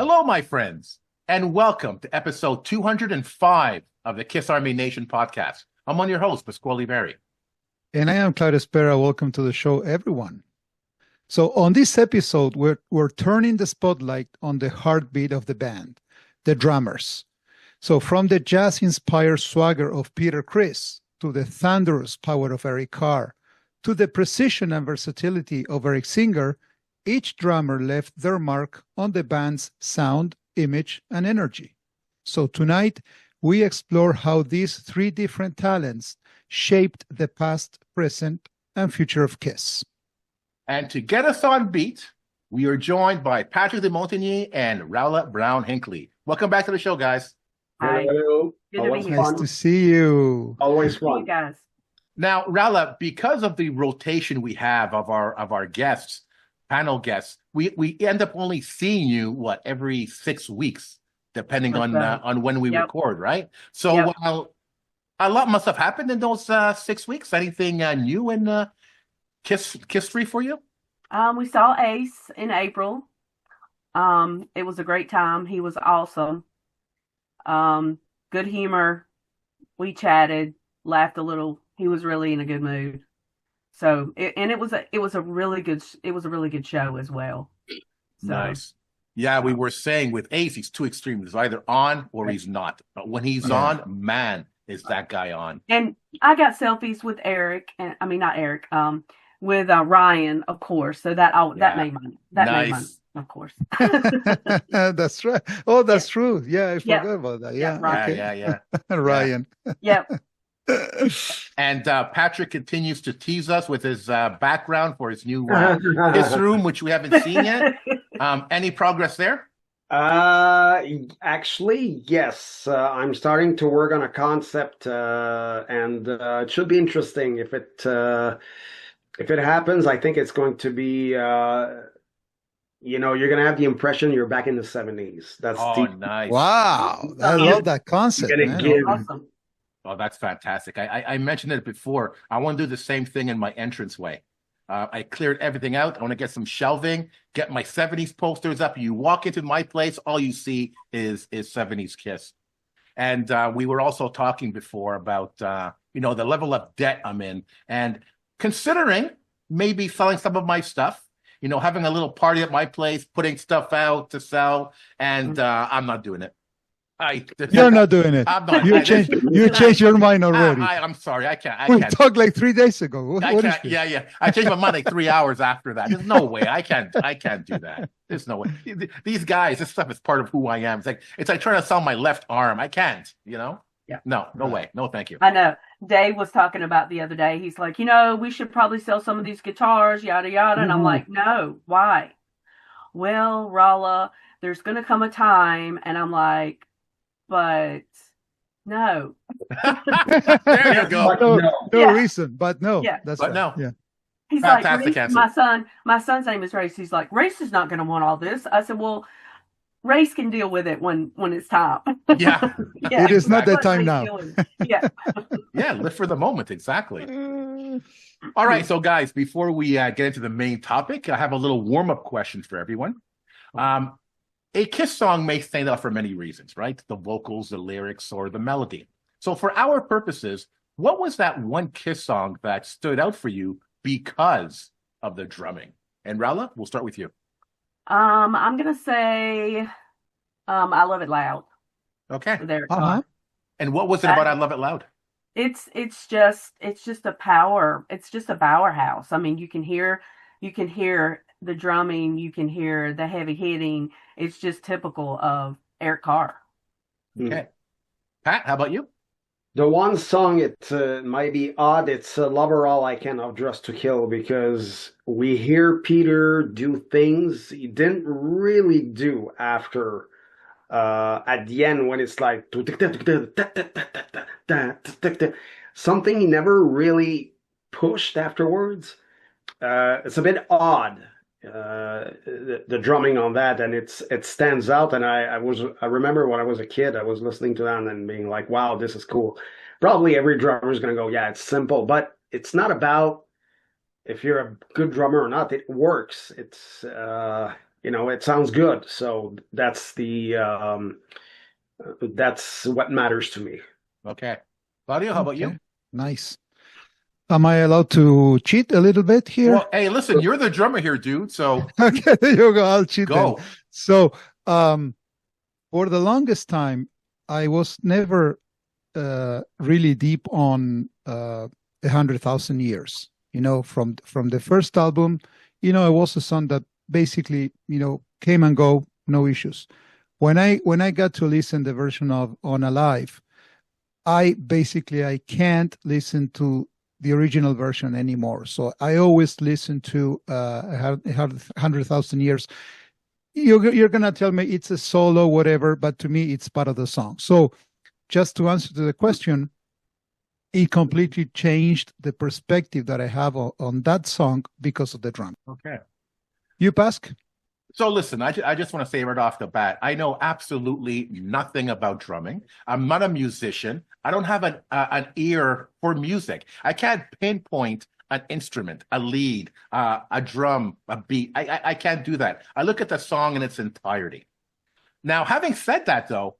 Hello, my friends, and welcome to episode 205 of the Kiss Army Nation podcast. I'm one of your hosts, Pasquale Berry. And I am Claudio Espera. Welcome to the show, everyone. So on this episode, we're turning the spotlight on the heartbeat of the band, the drummers. So from the jazz-inspired swagger of Peter Criss to the thunderous power of Eric Carr to the precision and versatility of Eric Singer, each drummer left their mark on the band's sound, image, and energy. So tonight, we explore how these three different talents shaped the past, present, and future of Kiss. And to get us on beat, we are joined by Patrick de Montigny and Raula Brown-Hinckley. Welcome back to the show, guys. Hi. Hello. Good to be here. Nice to see you. Always Hey, fun. guys. Now, Raula, because of the rotation we have of our guests, panel guests, we end up only seeing you every 6 weeks, depending That's right. on when we Yep. record, right? So Yep. a lot must have happened in those 6 weeks. Anything new in Kiss 3 for you? We saw Ace in April. It was a great time. He was awesome. Good humor. We chatted, laughed a little. He was really in a good mood. So it was a really good show as well. So, Nice. Yeah, we were saying with Ace, he's two extremes. He's either on or he's not. But when he's on, man, is that guy on. And I got selfies with Eric, and I mean not Eric, with Ryan, of course. So that made money. That made money, Nice. of course. That's right. Oh, that's true. Yeah, I Yeah. forgot about that. Yeah, Yeah, Ryan. Yeah. Ryan. Yep. And Patrick continues to tease us with his background for his new Kiss room, which we haven't seen yet. Any progress there? Actually, yes. I'm starting to work on a concept, and it should be interesting if it happens. I think it's going to be, you're going to have the impression you're back in the 70s. That's Nice. Wow. I love that concept, You're gonna man. give- Awesome. Oh, that's fantastic. I mentioned it before. I want to do the same thing in my entranceway. I cleared everything out. I want to get some shelving, get my 70s posters up. You walk into my place, all you see is 70s Kiss. And we were also talking before about, the level of debt I'm in and considering maybe selling some of my stuff, having a little party at my place, putting stuff out to sell. And I'm not doing it. You're not doing it. I'm not. You changed your mind already. I'm sorry. I can't. We talked like 3 days ago. What I is can't. this? Yeah. I changed my mind like 3 hours after that. There's no way. I can't do that. There's no way. These guys, this stuff is part of who I am. It's like trying to sell my left arm. I can't. Yeah. No way. No, thank you. I know. Dave was talking about the other day. He's like, we should probably sell some of these guitars, yada, yada. And I'm like, no, why? Well, Rolla, there's going to come a time. And I'm like, but no. There you go. No Yeah. reason, but no. Yeah. That's But right. no. Yeah. He's Fantastic like, answer. my son's name is Race. He's like, Race is not going to want all this. I said, well, Race can deal with it when it's time. Yeah. Yeah, It is not that's that time what now. he's doing. Yeah. Yeah. Live for the moment. Exactly. All right. So, guys, before we get into the main topic, I have a little warm-up question for everyone. A Kiss song may stand out for many reasons, right? The vocals, the lyrics, or the melody. So for our purposes, what was that one Kiss song that stood out for you because of the drumming? And Raula, we'll start with you. I'm gonna say, I Love It Loud. Okay. There. Uh-huh. And what was it about I Love It Loud? It's just a power. It's just a powerhouse. I mean, you can hear the drumming. You can hear the heavy hitting. It's just typical of Eric Carr. Okay. Pat, how about you? The one song, it might be odd. It's Lover All I Can of Dress to Kill, because we hear Peter do things he didn't really do after. At the end, when it's like something he never really pushed afterwards. It's a bit odd, the drumming on that, and it stands out. And I remember when I was a kid, I was listening to that and being like, wow, this is cool. Probably every drummer is going to go, yeah, it's simple, but it's not about if you're a good drummer or not. It works. It's it sounds good. So that's what matters to me. Okay. Claudio, how about you? Okay, nice. Am I allowed to cheat a little bit here? Well, hey, listen, you're the drummer here, dude. So Okay, there you go. I'll cheat then. go. So, for the longest time, I was never really deep on 100,000 years. From the first album, it was a song that basically, came and go, no issues. When I got to listen the version of On Alive, I can't listen to the original version anymore. So I always listen to 100,000 years. You're gonna tell me it's a solo, whatever, but to me it's part of the song. So just to answer to the question, it completely changed the perspective that I have on that song because of the drum. Okay. You, Pasc? So listen, I just want to say right off the bat, I know absolutely nothing about drumming. I'm not a musician. I don't have an ear for music. I can't pinpoint an instrument, a lead, a drum, a beat. I can't do that. I look at the song in its entirety. Now, having said that, though,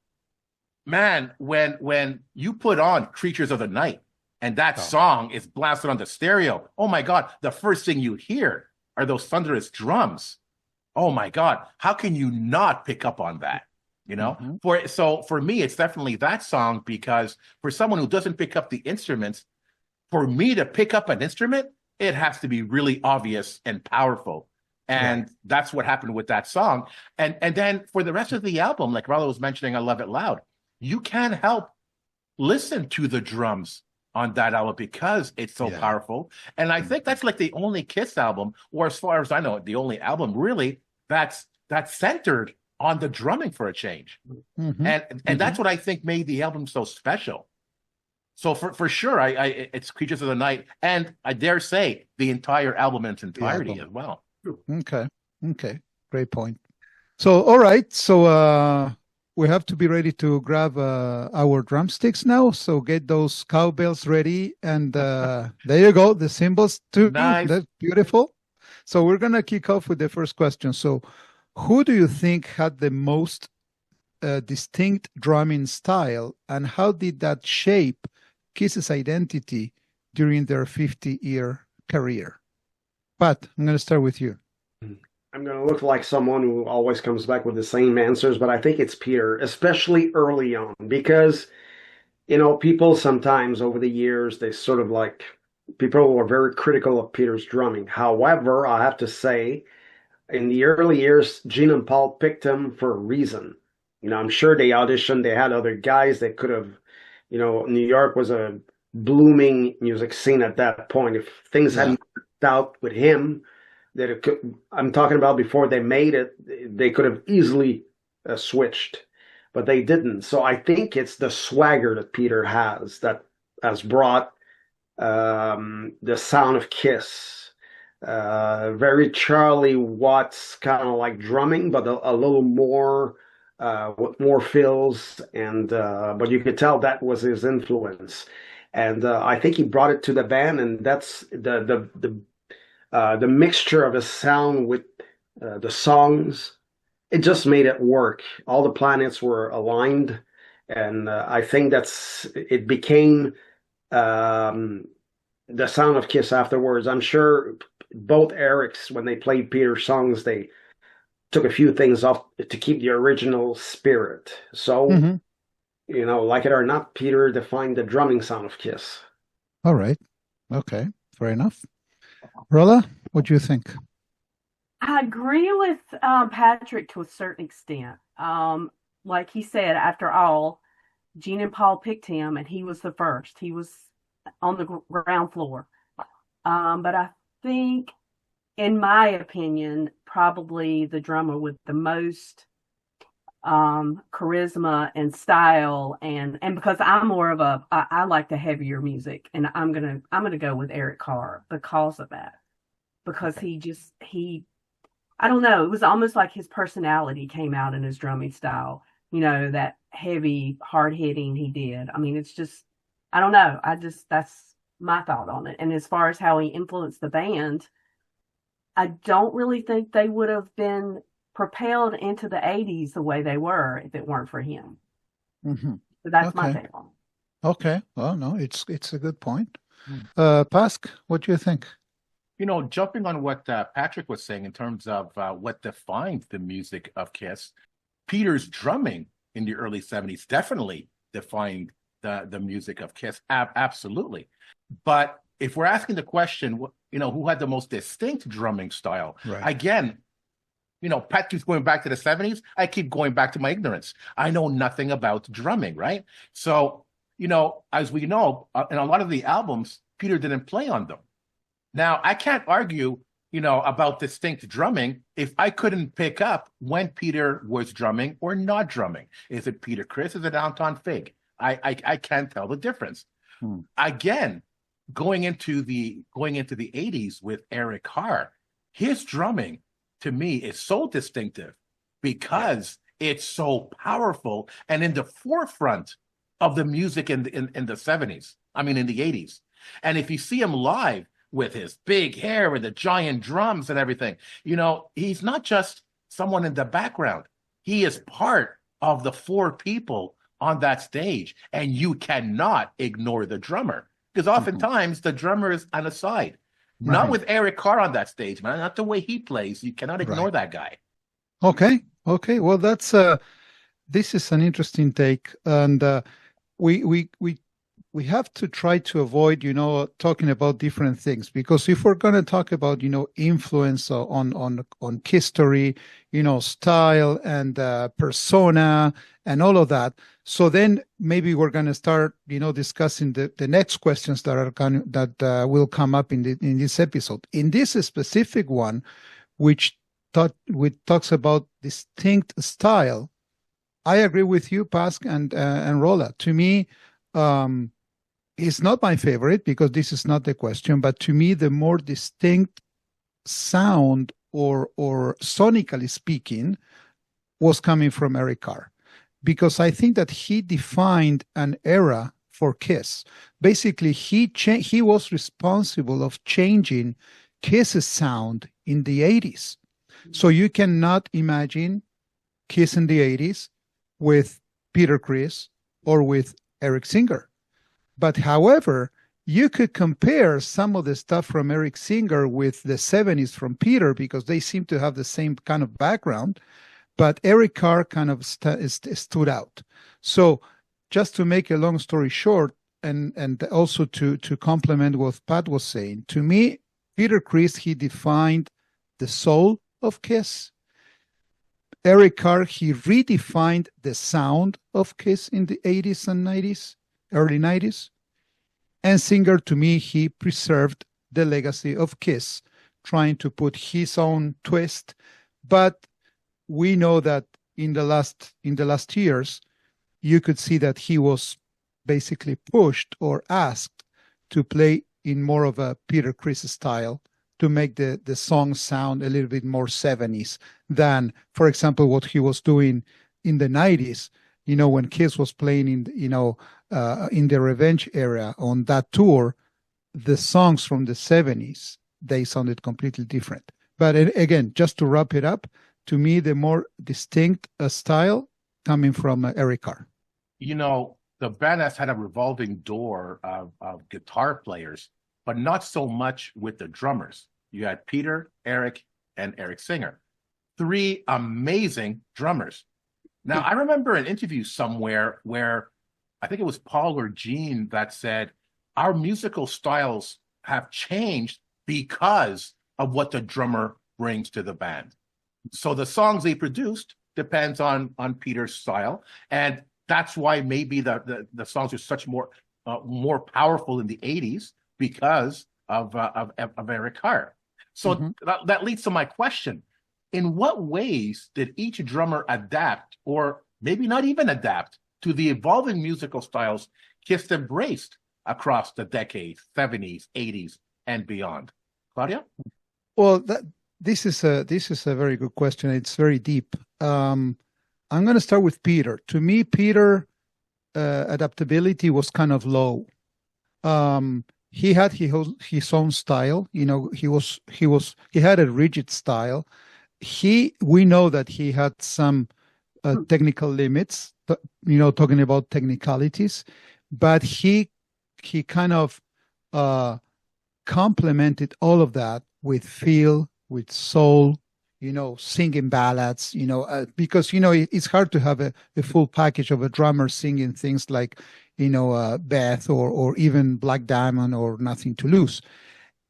man, when you put on Creatures of the Night and that song is blasted on the stereo, oh my God, the first thing you hear are those thunderous drums. Oh my God, how can you not pick up on that? For me, it's definitely that song, because for someone who doesn't pick up the instruments, for me to pick up an instrument, it has to be really obvious and powerful. And that's what happened with that song. And then for the rest of the album, like Rollo was mentioning, I Love It Loud, you can't help listen to the drums on that album because it's so powerful. And I think that's like the only Kiss album, or as far as I know, the only album really that's centered on the drumming for a change. And that's what I think made the album so special. So for sure, it's Creatures of the Night, and I dare say the entire album in its entirety as well. Okay. Great point. So, all right. So we have to be ready to grab our drumsticks now. So get those cowbells ready. And there you go. The cymbals too. Nice. That's beautiful. So we're going to kick off with the first question. So who do you think had the most distinct drumming style, and how did that shape Kiss's identity during their 50-year career? Pat, I'm going to start with you. I'm going to look like someone who always comes back with the same answers, but I think it's Peter, especially early on, because, people sometimes over the years, they sort of like, people were very critical of Peter's drumming. However, I have to say, in the early years, Gene and Paul picked him for a reason. I'm sure they auditioned, they had other guys that could have, New York was a blooming music scene at that point. If things hadn't worked out with him, I'm talking about before they made it, they could have easily switched, but they didn't. So I think it's the swagger that Peter has that has brought the sound of Kiss. Very Charlie Watts kind of like drumming, but a little more with more fills, and but you could tell that was his influence, and I think he brought it to the band, and that's the mixture of the sound with the songs. It just made it work. All the planets were aligned, and I think it became the sound of Kiss afterwards. I'm sure both Erics, when they played Peter's songs, they took a few things off to keep the original spirit. So, like it or not, Peter defined the drumming sound of Kiss. All right. Okay. Fair enough. Rolla, what do you think? I agree with Patrick to a certain extent. Like he said, after all, Gene and Paul picked him, and he was the first. He was on the ground floor. But I think, in my opinion, probably the drummer with the most charisma and style, and because I'm more of I like the heavier music, and I'm gonna go with Eric Carr because of that. Because he I don't know, it was almost like his personality came out in his drumming style. That heavy, hard hitting he did. I mean, it's just, I don't know. That's my thought on it. And as far as how he influenced the band, I don't really think they would have been propelled into the 80s the way they were if it weren't for him. Mm-hmm. So that's my Okay. take on it. Okay. Well, no, it's a good point. Hmm. Pask, what do you think? Jumping on what Patrick was saying in terms of what defined the music of Kiss, Peter's drumming in the early 70s definitely defined the music of Kiss. Absolutely. But if we're asking the question, who had the most distinct drumming style? Right. Again, Pat keeps going back to the 70s. I keep going back to my ignorance. I know nothing about drumming, right? So, as we know, in a lot of the albums, Peter didn't play on them. Now, I can't argue, about distinct drumming if I couldn't pick up when Peter was drumming or not drumming. Is it Peter Criss? Is it Anton Fig? I can't tell the difference. Again, going into the 80s with Eric Carr, his drumming to me is so distinctive because it's so powerful and in the forefront of the music in the 70s. I mean, in the 80s. And if you see him live with his big hair and the giant drums and everything, he's not just someone in the background. He is part of the four people on that stage, and you cannot ignore the drummer because oftentimes the drummer is on the side. Not Right. with Eric Carr on that stage, man. Not the way he plays. You cannot ignore Right. that guy. Okay. Well, this is an interesting take, and we have to try to avoid, talking about different things, because if we're going to talk about, influence on history, style and persona and all of that, so then maybe we're going to start, discussing the next questions that will come up in this episode. In this specific one, which talks about distinct style, I agree with you, Pask and Rolla. To me, it's not my favorite because this is not the question, but to me, the more distinct sound or sonically speaking was coming from Eric Carr, because I think that he defined an era for Kiss. Basically, he was responsible of changing Kiss's sound in the 80s. So you cannot imagine Kiss in the 80s with Peter Criss or with Eric Singer. But however, you could compare some of the stuff from Eric Singer with the 70s from Peter because they seem to have the same kind of background, but Eric Carr kind of stood out. So just to make a long story short, and also to complement what Pat was saying, to me, Peter Criss, he defined the soul of Kiss. Eric Carr, he redefined the sound of Kiss in the 80s and 90s, early 90s. And Singer, to me, he preserved the legacy of Kiss, trying to put his own twist. But we know that in the last years, you could see that he was basically pushed or asked to play in more of a Peter Criss style, to make the song sound a little bit more 70s than, for example, what he was doing in the 90s, when Kiss was playing in the Revenge era on that tour, the songs from the 70s, they sounded completely different. But again, just to wrap it up, to me, the more distinct style coming from Eric Carr. The band has had a revolving door of guitar players, but not so much with the drummers. You had Peter, Eric, and Eric Singer. 3 amazing drummers. Now, I remember an interview somewhere where I think it was Paul or Gene that said, our musical styles have changed because of what the drummer brings to the band. So the songs they produced depends on Peter's style. And that's why maybe the songs are such more powerful in the 80s because of Eric Carr. So that leads to my question. In what ways did each drummer adapt, or maybe not even adapt, to the evolving musical styles Kiss embraced across the decades, 70s, 80s, and beyond? Claudia? Well, this is a very good question. It's very deep. I'm going to start with Peter. To me, Peter adaptability was kind of low. He had his own style. He had a rigid style, we know that he had some technical limits, talking about technicalities, but he kind of complemented all of that with feel, with soul, singing ballads, because, it's hard to have a full package of a drummer singing things like, Beth or even Black Diamond or Nothing to Lose.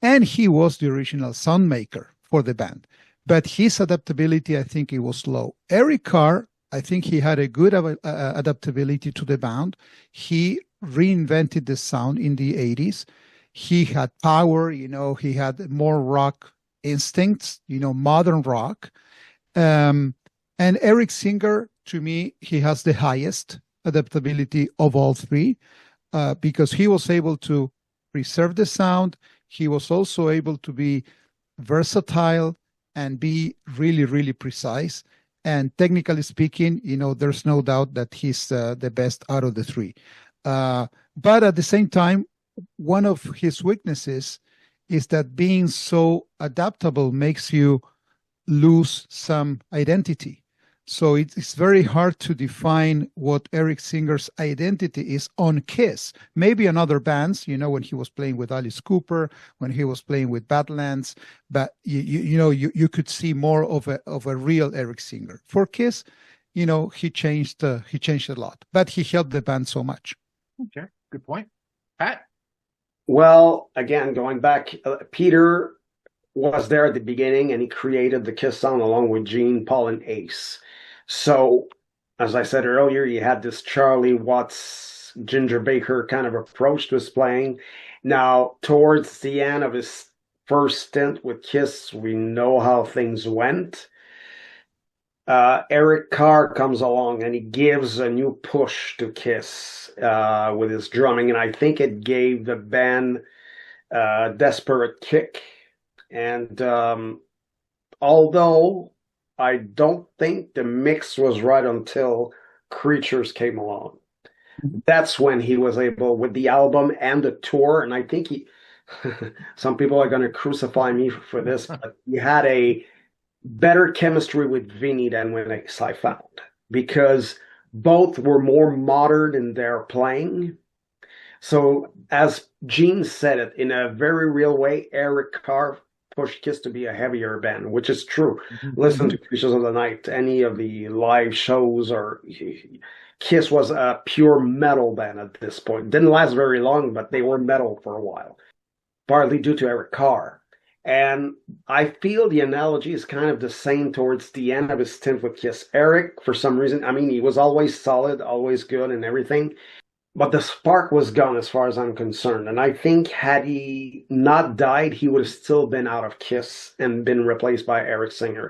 And he was the original sound maker for the band. But his adaptability, I think it was low. Eric Carr, I think he had a good adaptability to the band. He reinvented the sound in the 80s. He had power, he had more rock instincts, modern rock. And Eric Singer, to me, he has the highest adaptability of all three because he was able to preserve the sound. He was also able to be versatile and be really, really precise. And technically speaking, there's no doubt that he's the best out of the three. But at the same time, one of his weaknesses is that being so adaptable makes you lose some identity. So it's very hard to define what Eric Singer's identity is on Kiss. Maybe on other bands, when he was playing with Alice Cooper, when he was playing with Badlands, but you could see more of a real Eric Singer. For Kiss, he changed a lot, but he helped the band so much. Okay, good point. Pat? Well, again, going back, Peter was there at the beginning, and he created the Kiss sound along with Gene, Paul, and Ace. So, as I said earlier, you had this Charlie Watts, Ginger Baker kind of approach to his playing. Now, towards the end of his first stint with Kiss, we know how things went. Eric Carr comes along and he gives a new push to Kiss with his drumming, and I think it gave the band a desperate kick. And although I don't think the mix was right until Creatures came along, that's when he was able, with the album and the tour, and I think some people are going to crucify me for this, but he had a better chemistry with Vinny than with Ace, I found, because both were more modern in their playing. So, as Gene said it, in a very real way, Eric Carr pushed Kiss to be a heavier band, which is true. Listen to Creatures of the Night, any of the live shows, or Kiss was a pure metal band at this point. Didn't last very long, but they were metal for a while, partly due to Eric Carr. And I feel the analogy is kind of the same towards the end of his stint with Kiss. Eric, for some reason, he was always solid, always good and everything, but the spark was gone as far as I'm concerned. And I think had he not died, he would have still been out of Kiss and been replaced by Eric Singer.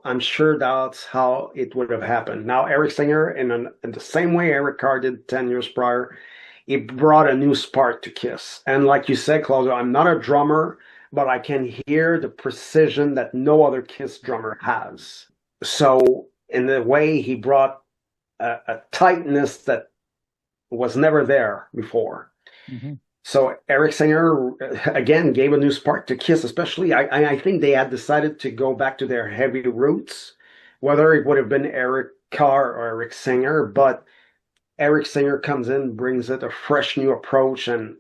I'm sure that's how it would have happened. Now, Eric Singer, in the same way Eric Carr did 10 years prior, it brought a new spark to Kiss. And like you said, Claudio, I'm not a drummer, but I can hear the precision that no other Kiss drummer has. So in the way, he brought a tightness that was never there before. Mm-hmm. So Eric Singer, again, gave a new spark to Kiss, especially. I think they had decided to go back to their heavy roots, whether it would have been Eric Carr or Eric Singer, but Eric Singer comes in, brings it a fresh new approach. And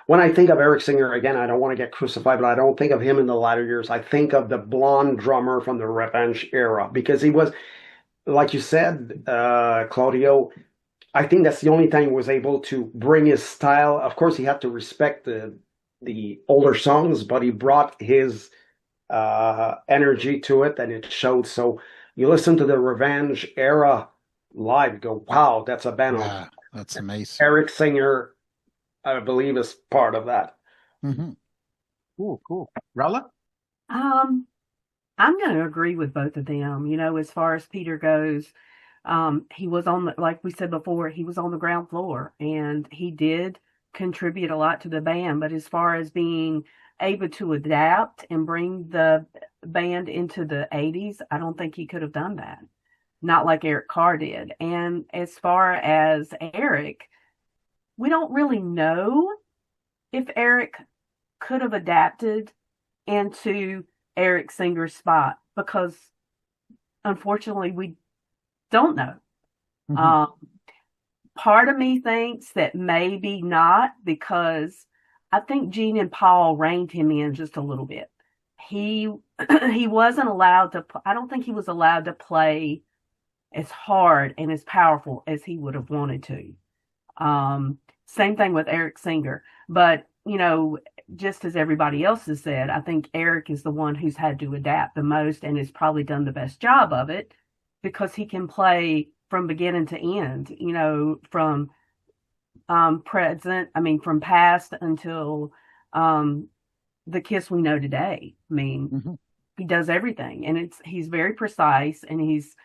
when I think of Eric Singer, again, I don't want to get crucified, but I don't think of him in the latter years. I think of the blonde drummer from the Revenge era, because he was, like you said, Claudio, I think that's the only time he was able to bring his style. Of course, he had to respect the older songs, but he brought his energy to it, and it showed. So you listen to the Revenge era live, go, wow, that's a band. Yeah, that's amazing. Eric Singer, I believe, is part of that. Mm-hmm. Cool. Rella? I'm going to agree with both of them. As far as Peter goes, he was like we said before, he was on the ground floor, and he did contribute a lot to the band. But as far as being able to adapt and bring the band into the 80s, I don't think he could have done that. Not like Eric Carr did. And as far as Eric, we don't really know if Eric could have adapted into Eric Singer's spot? Because unfortunately, we don't know. Part of me thinks that maybe not, because I think Gene and Paul reined him in just a little bit. He he wasn't allowed to. I don't think he was allowed to play as hard and as powerful as he would have wanted to. Same thing with Eric Singer. But, just as everybody else has said, I think Eric is the one who's had to adapt the most and has probably done the best job of it, because he can play from beginning to end, from from past until the Kiss we know today. I mean, he does everything, and he's very precise, and he's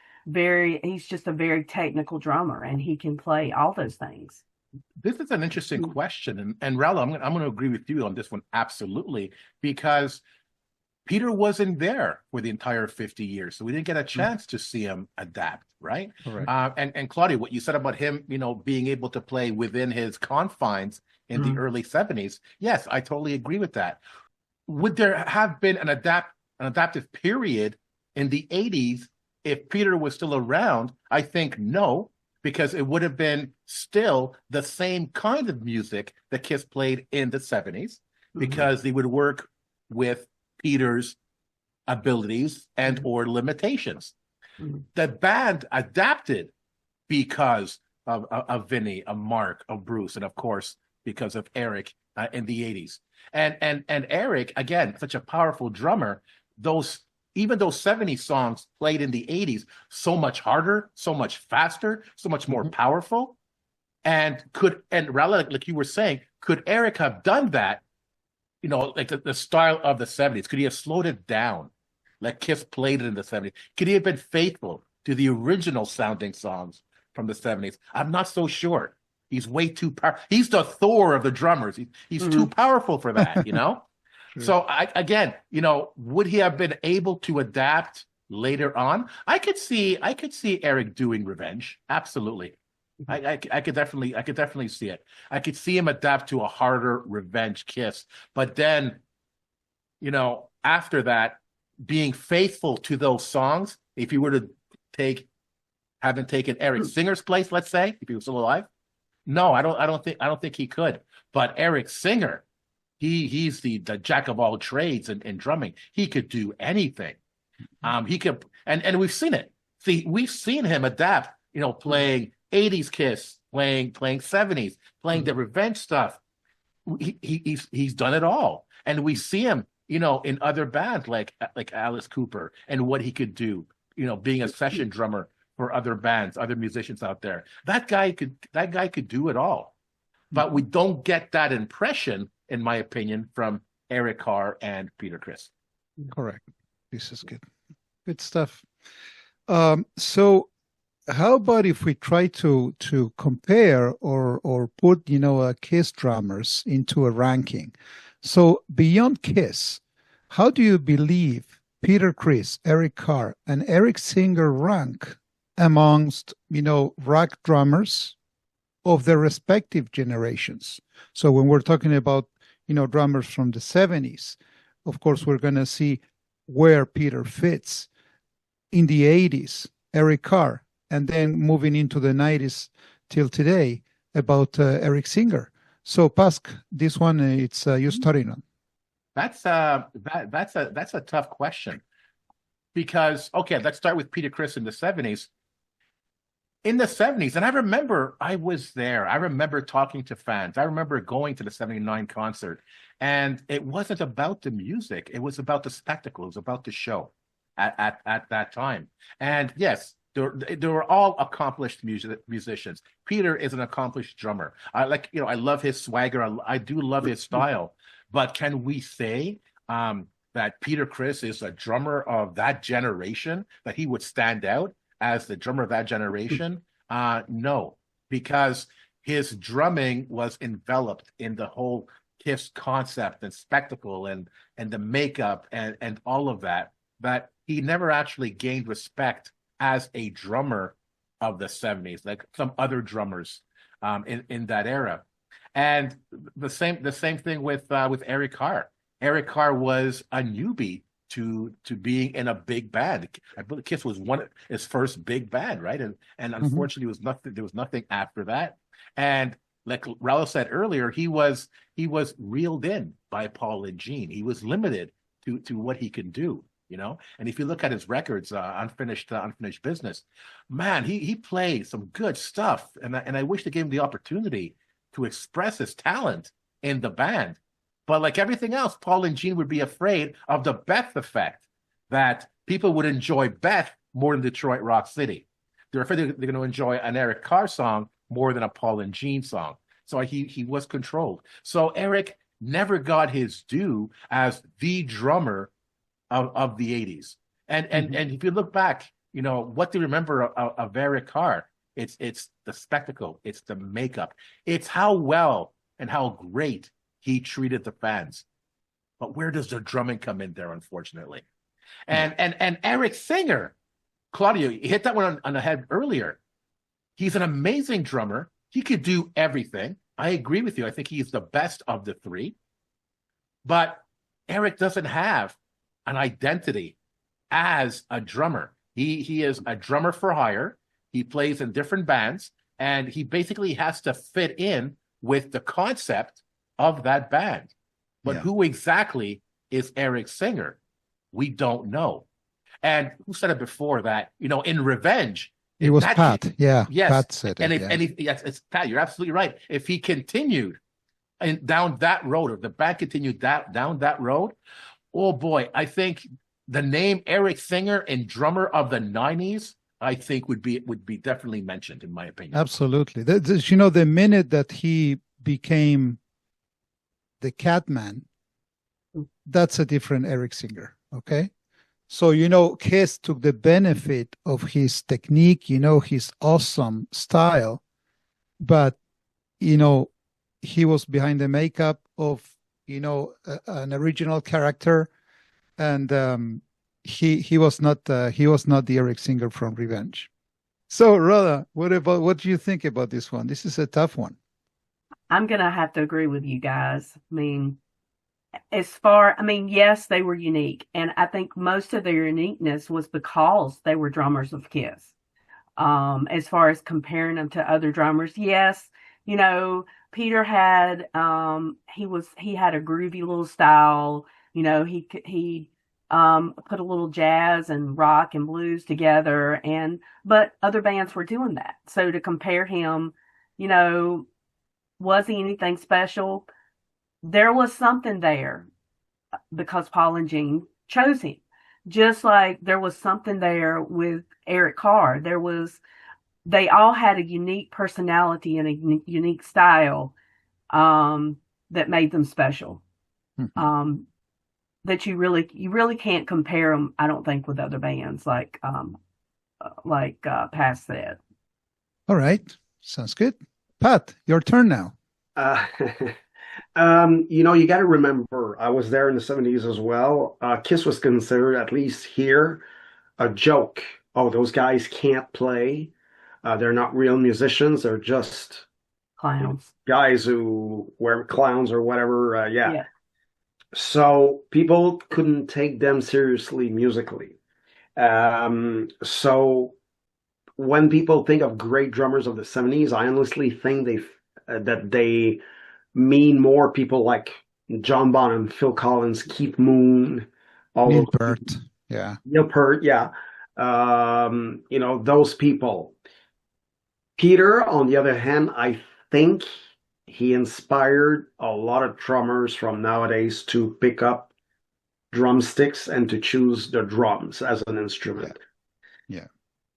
just a very technical drummer, and he can play all those things. This is an interesting question, and Rallo, I'm going to agree with you on this one, absolutely, because Peter wasn't there for the entire 50 years, so we didn't get a chance to see him adapt, right? And Claudia, what you said about him, being able to play within his confines in the early 70s, yes, I totally agree with that. Would there have been an adaptive period in the 80s if Peter was still around? I think no, because it would have been still the same kind of music that Kiss played in the 70s, because they would work with Peter's abilities and or limitations. The band adapted because of Vinny, of Mark, of Bruce, and of course because of Eric in the 80s. And Eric, again, such a powerful drummer, even those 70s songs played in the 80s, so much harder, so much faster, so much more powerful. And Rala, like you were saying, could Eric have done that, like the style of the 70s? Could he have slowed it down like Kiss played it in the 70s? Could he have been faithful to the original sounding songs from the 70s? I'm not so sure. He's way too powerful. He's the Thor of the drummers. He's too powerful for that, Sure. So would he have been able to adapt later on? I could see Eric doing Revenge. Absolutely. I could definitely see it. I could see him adapt to a harder Revenge Kiss. But then, after that, being faithful to those songs, if you were to having taken Eric Singer's place, let's say, if he was still alive, no, I don't think he could. But Eric Singer, he's the jack of all trades in drumming. He could do anything. He could, and we've seen it. See, we've seen him adapt. Playing 80s Kiss, playing 70s, playing the Revenge stuff. He's done it all, and we see him, in other bands like Alice Cooper, and what he could do. Being a session drummer for other bands, other musicians out there. That guy could do it all, but we don't get that impression, in my opinion, from Eric Carr and Peter Criss. Correct. This is good stuff. So how about if we try to compare or put Kiss drummers into a ranking? So beyond Kiss, how do you believe Peter Criss, Eric Carr, and Eric Singer rank amongst rock drummers of their respective generations? So when we're talking about drummers from the 70s, of course we're going to see where Peter fits. In the 80s, Eric Carr, and then moving into the 90s till today about Eric Singer. So Pask, this one it's you starting on. That's a tough question, because let's start with Peter Criss in the 70s. In the 70s, and I remember I was there. I remember talking to fans. I remember going to the 79 concert, and it wasn't about the music. It was about the spectacle. It was about the show at that time. And yes, they were all accomplished musicians. Peter is an accomplished drummer. I love his swagger. I do love his style. But can we say that Peter Criss is a drummer of that generation, that he would stand out as the drummer of that generation? No, because his drumming was enveloped in the whole Kiss concept and spectacle and the makeup and all of that, but he never actually gained respect as a drummer of the 70s, like some other drummers in that era. And the same thing with Eric Carr. Eric Carr was a newbie to being in a big band. I believe Kiss was his first big band, right? And unfortunately, there was nothing after that. And like Raul said earlier, he was reeled in by Paul and Gene. He was limited to what he can do, And if you look at his records, unfinished business, man, he played some good stuff, and I wish they gave him the opportunity to express his talent in the band. But like everything else, Paul and Gene would be afraid of the Beth effect, that people would enjoy Beth more than Detroit Rock City. They're afraid they're going to enjoy an Eric Carr song more than a Paul and Gene song. So he was controlled. So Eric never got his due as the drummer of the 80s. And if you look back, what do you remember of Eric Carr? It's the spectacle, it's the makeup, it's how well and how great he treated the fans. But where does the drumming come in there, unfortunately? And Eric Singer, Claudio, you hit that one on the head earlier. He's an amazing drummer. He could do everything. I agree with you. I think he's the best of the three. But Eric doesn't have an identity as a drummer. He is a drummer for hire. He plays in different bands, and he basically has to fit in with the concept of that band. But who exactly is Eric Singer? We don't know. And who said it before that, in Revenge, it was Pat. Yeah. Yes. Pat said it. Yes, it's Pat. You're absolutely right. If he continued down that road, or the band continued down that road, oh boy, I think the name Eric Singer and drummer of the 90s, I think would be definitely mentioned, in my opinion. Absolutely. The minute that he became the Catman, that's a different Eric Singer. Okay. So, Kiss took the benefit of his technique, his awesome style, but, he was behind the makeup of, an original character, and he was not the Eric Singer from Revenge. So, Rhoda, what do you think about this one? This is a tough one. I'm going to have to agree with you guys. Yes, they were unique. And I think most of their uniqueness was because they were drummers of Kiss. As far as comparing them to other drummers, yes, Peter had, he had a groovy little style. He put a little jazz and rock and blues together, but other bands were doing that. So to compare him, was he anything special? There was something there because Paul and Gene chose him. Just like there was something there with Eric Carr. They all had a unique personality and a unique style that made them special. Mm-hmm. That you really can't compare them, I don't think, with other bands like Pat said. All right, sounds good. Pat, your turn now. You got to remember, I was there in the 70s as well. Kiss was considered, at least here, a joke. Oh, those guys can't play. They're not real musicians. They're just clowns. Guys who wear clowns or whatever. Yeah. So people couldn't take them seriously musically. So when people think of great drummers of the 70s, I honestly think that they mean more people like John Bonham, Phil Collins, Keith Moon, Neil Peart, yeah. Neil Peart, yeah. Those people. Peter, on the other hand, I think he inspired a lot of drummers from nowadays to pick up drumsticks and to choose the drums as an instrument. Yeah.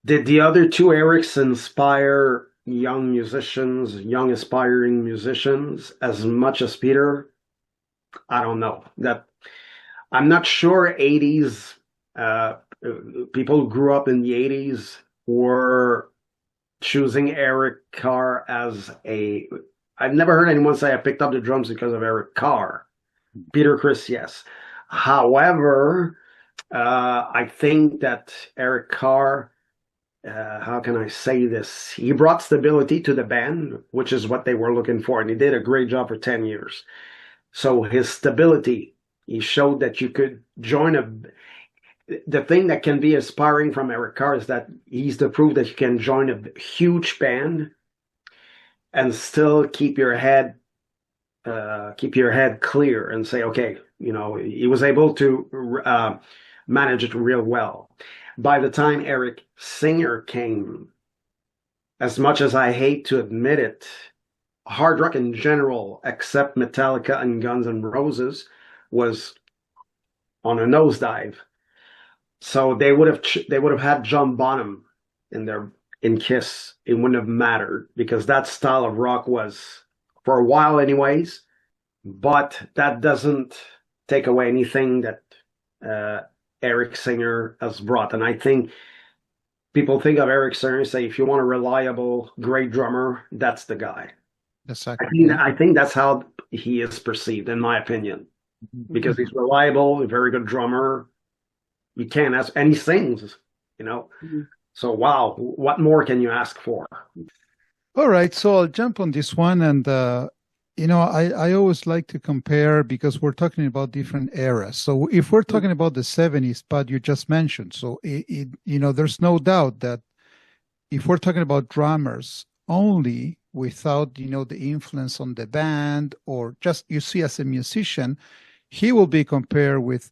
Did the other two Erics inspire young musicians, young aspiring musicians as much as Peter? I don't know. I'm not sure 80s people who grew up in the 80s were choosing Eric Carr as I've never heard anyone say I picked up the drums because of Eric Carr. Peter Criss, yes. However, I think that Eric Carr, how can I say this? He brought stability to the band, which is what they were looking for, and he did a great job for 10 years. So his stability He showed that you could join the thing that can be inspiring from Eric Carr is that he's the proof that you can join a huge band and still keep your head clear and say, okay, he was able to manage it real well. By the time Eric Singer came, as much as I hate to admit it, hard rock in general, except Metallica and Guns N' Roses, was on a nosedive. So they would have had John Bonham in Kiss. It wouldn't have mattered because that style of rock was, for a while anyways, but that doesn't take away anything that Eric Singer has brought. And I think people think of Eric Singer and say, if you want a reliable, great drummer, that's the guy. Exactly. I think that's how he is perceived, in my opinion, because he's reliable, a very good drummer. You can't ask, and he sings, So, wow, what more can you ask for? All right, so I'll jump on this one, and I always like to compare because we're talking about different eras. So if we're talking about the 70s, but you just mentioned, so there's no doubt that if we're talking about drummers only without the influence on the band or just you see as a musician, he will be compared with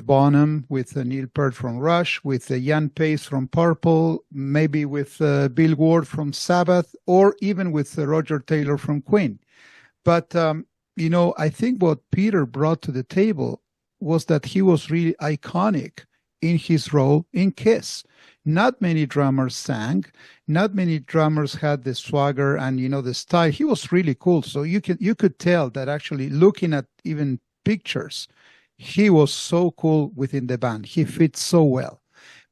Bonham, with Neil Peart from Rush, with Jan Pace from Purple, maybe with Bill Ward from Sabbath, or even with Roger Taylor from Queen. But, I think what Peter brought to the table was that he was really iconic in his role in Kiss. Not many drummers sang. Not many drummers had the swagger and, the style. He was really cool. So you could tell that actually looking at even pictures, he was so cool within the band. He fits so well.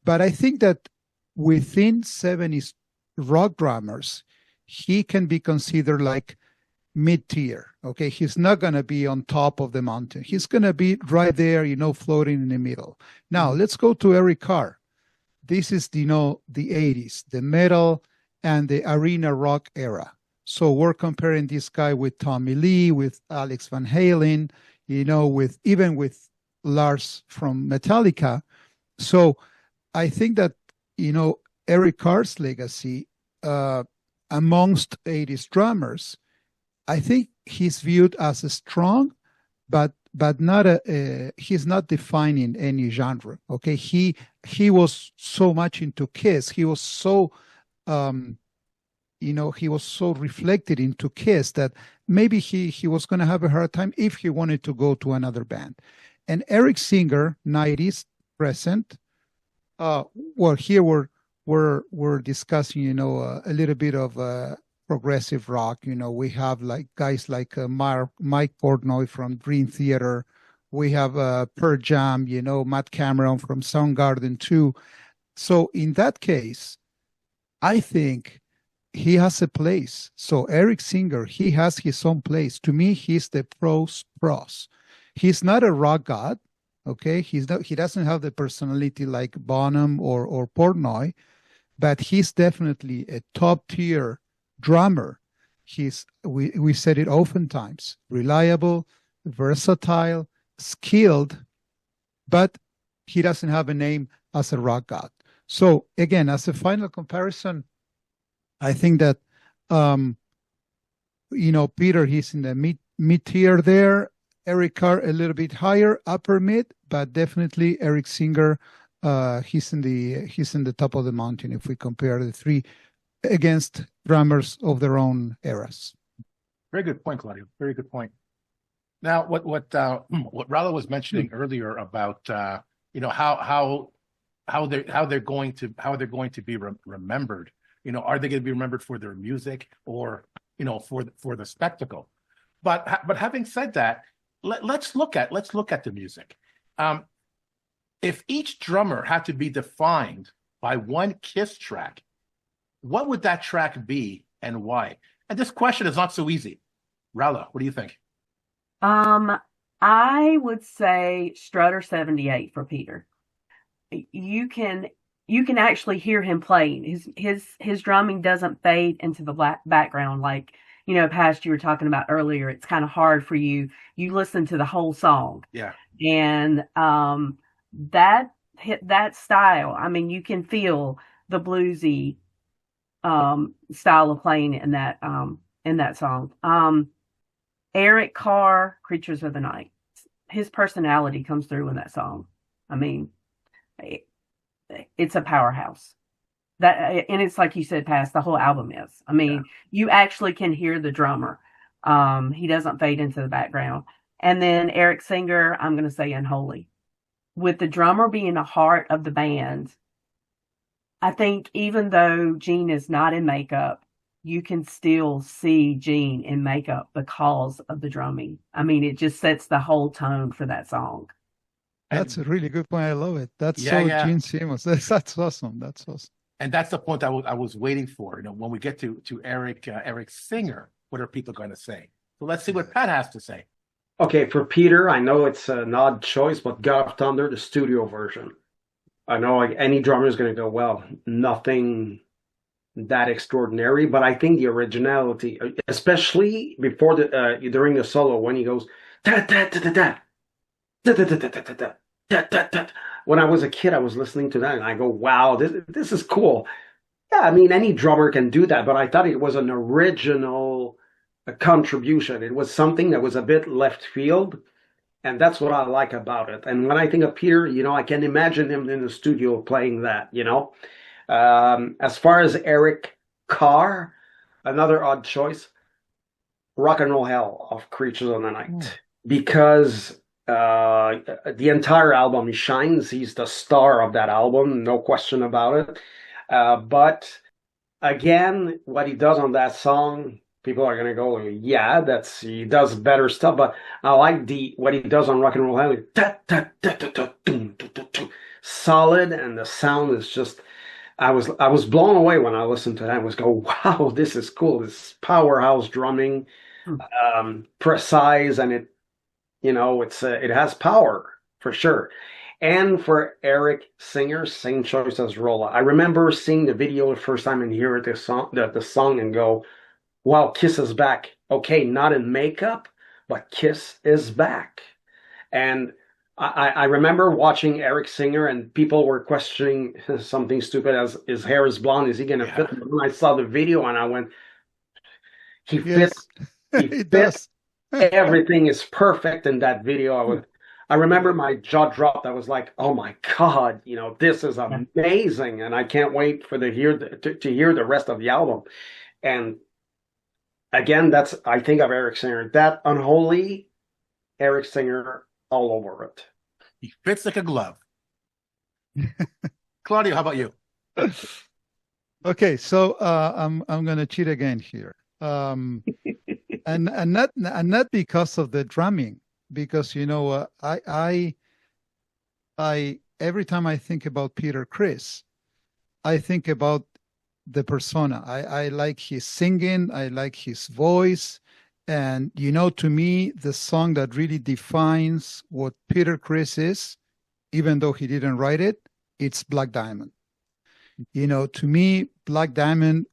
But I think that within 70s rock drummers, he can be considered like mid-tier. Okay, he's not going to be on top of the mountain. He's going to be right there, floating in the middle. Now, let's go to Eric Carr. This is, the 80s, the metal and the arena rock era. So we're comparing this guy with Tommy Lee, with Alex Van Halen, with Lars from Metallica. So I think that, Eric Carr's legacy amongst 80s drummers, I think he's viewed as a strong, but not he's not defining any genre. Okay, he was so much into Kiss. He was so he was so reflected into Kiss that maybe he was going to have a hard time if he wanted to go to another band. And Eric Singer, 90s, present. Well, here we're discussing, a little bit of progressive rock. We have like guys like Mike Portnoy from Dream Theater. We have Pearl Jam, Matt Cameron from Soundgarden too. So in that case, I think he has a place. So Eric Singer, he has his own place. To me, he's the pros. He's not a rock god, okay? He doesn't have the personality like Bonham or Portnoy, but he's definitely a top tier drummer. We said it oftentimes, reliable, versatile, skilled, but he doesn't have a name as a rock god. So again, as a final comparison, I think that Peter, he's in the mid tier there. Eric Carr a little bit higher, upper mid, but definitely Eric Singer, he's in the top of the mountain if we compare the three against drummers of their own eras. Very good point, Claudio. Very good point. Now, what Rallo was mentioning earlier about how they're going to be remembered. Are they going to be remembered for their music or for the spectacle? But having said that, let's look at the music. If each drummer had to be defined by one Kiss track, what would that track be and why? And this question is not so easy. Rallo, what do you think? I would say Strutter 78 for Peter. You can actually hear him playing. His drumming doesn't fade into the background like Past you were talking about earlier, it's kind of hard for you. You listen to the whole song. Yeah. And that style, I mean, you can feel the bluesy style of playing in that song. Eric Carr, Creatures of the Night. His personality comes through in that song. I mean, it's a powerhouse. And it's like you said, past the whole album is. I mean, you actually can hear the drummer. He doesn't fade into the background. And then Eric Singer, I'm going to say Unholy. With the drummer being the heart of the band, I think even though Gene is not in makeup, you can still see Gene in makeup because of the drumming. I mean, it just sets the whole tone for that song. That's a really good point. I love it. That's Gene Simmons. That's awesome. That's awesome. And that's the point I was waiting for. When we get to Eric Singer, what are people going to say? So let's see what Pat has to say. Okay, for Peter, I know it's an odd choice, but God of Thunder, the studio version. I know like any drummer is going to go, well, nothing that extraordinary, but I think the originality, especially before during the solo when he goes da da da da da da da da da da da da da da. When I was a kid, I was listening to that and I go, wow, this is cool. Yeah, I mean, any drummer can do that, but I thought it was an original contribution. It was something that was a bit left field, and that's what I like about it. And when I think of Peter, I can imagine him in the studio playing that, As far as Eric Carr, another odd choice, Rock and Roll Hell of Creatures of the Night. Because the entire album, he shines. He's the star of that album, no question about it. But again, what he does on that song, people are gonna go, yeah, he does better stuff. But I like what he does on Rock and Roll Hell, solid, and the sound is just. I was blown away when I listened to that. I was go, wow, this is cool. This powerhouse drumming, precise, and it has power for sure. And for Eric Singer, same choice as Rolla. I remember seeing the video the first time and hearing the song and go, wow, Kiss is back. Okay, not in makeup, but Kiss is back. And I remember watching Eric Singer and people were questioning something stupid as his hair is blonde. Is he going to fit? When I saw the video and I went, he fits. He fits. Everything is perfect in that video. I remember my jaw dropped. I was like, oh my God, this is amazing. And I can't wait to hear the rest of the album. And again, I think of Eric Singer. That Unholy, Eric Singer all over it. He fits like a glove. Claudio, how about you? Okay, so I'm gonna cheat again here. And not because of the drumming, because I every time I think about Peter Criss, I think about the persona. I like his singing, I like his voice, and to me, the song that really defines what Peter Criss is, even though he didn't write it, it's Black Diamond. To me, Black Diamond,